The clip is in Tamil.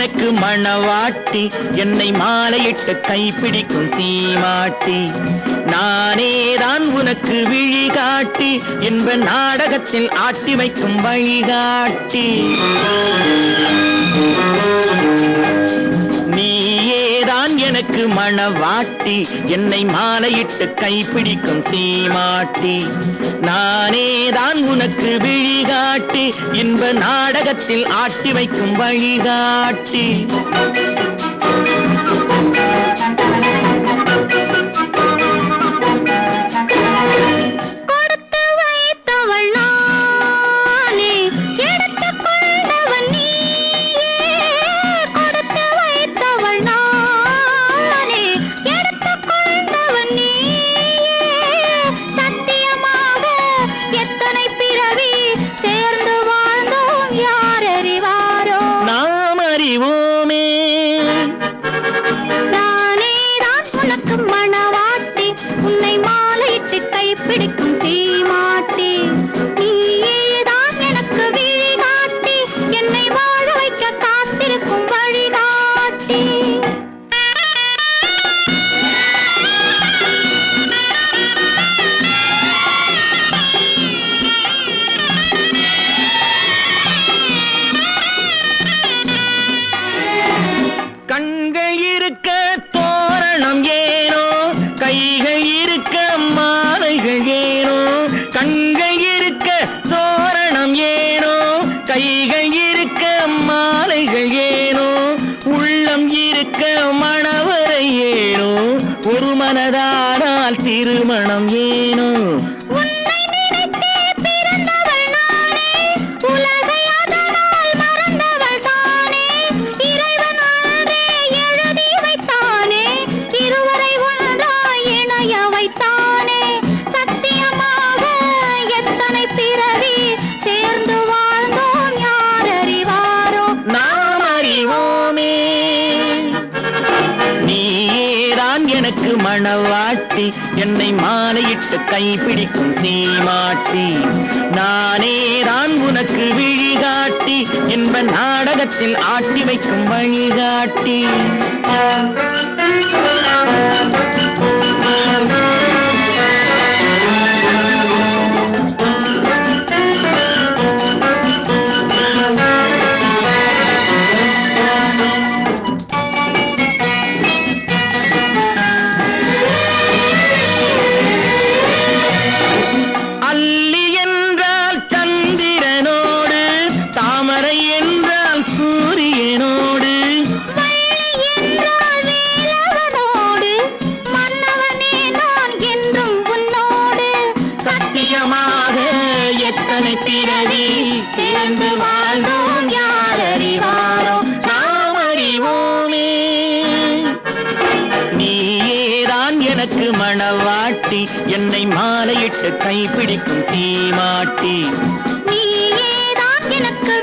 எனக்கு மணவாட்டி, என்னை மாலையிட்டு கைப்பிடிக்கும் சீமாட்டி. நானேதான் உனக்கு விழிகாட்டி, என்ப நாடகத்தில் ஆட்டி வைக்கும் வழிகாட்டி. நீயேதான் எனக்கு மணவாட்டி, என்னை மாலையிட்டு கைப்பிடிக்கும் சீமாட்டி. நானேதான் உனக்கு விழிகாட்டி, இன்ப நாடகத்தில் ஆட்டி வைக்கும் வழிகாட்டி. பிடிக்கும் சீமாட்டி, நீயேதான் எனக்கு விழிகாட்டி, என்னை வாழ வைக்க காத்திருக்கும் வழிகாட்டி. கண்கள் இருக்க தோரணம் ஏனோ, கைகள் இருக்க மாலைகள் ஏனோ. கண்கள் இருக்க தோரணம் ஏனோ, கைகள் இருக்க மாலைகள் ஏனோ. உள்ளம் இருக்க மணவரை ஏனோ, ஒரு மனதானால் திருமணம் ஏனோ. எனக்கு மணவாட்டி, என்னை மாலையிட்டு கைப்பிடிக்கும் சீமாட்டி. நானேதான் உனக்கு விழிகாட்டி, என்ப நாடகத்தில் ஆட்டி வைக்கும் வழிகாட்டி. எத்தனை பிறவி சேர்ந்து வாழ்ந்தோம் யார் அறிவாரோ, நாம் அறிவோமே. நீயேதான் எனக்கு மணவாட்டி, என்னை மாலையிட்டு கைப்பிடிக்கும் சீமாட்டி. நீயேதான் எனக்கு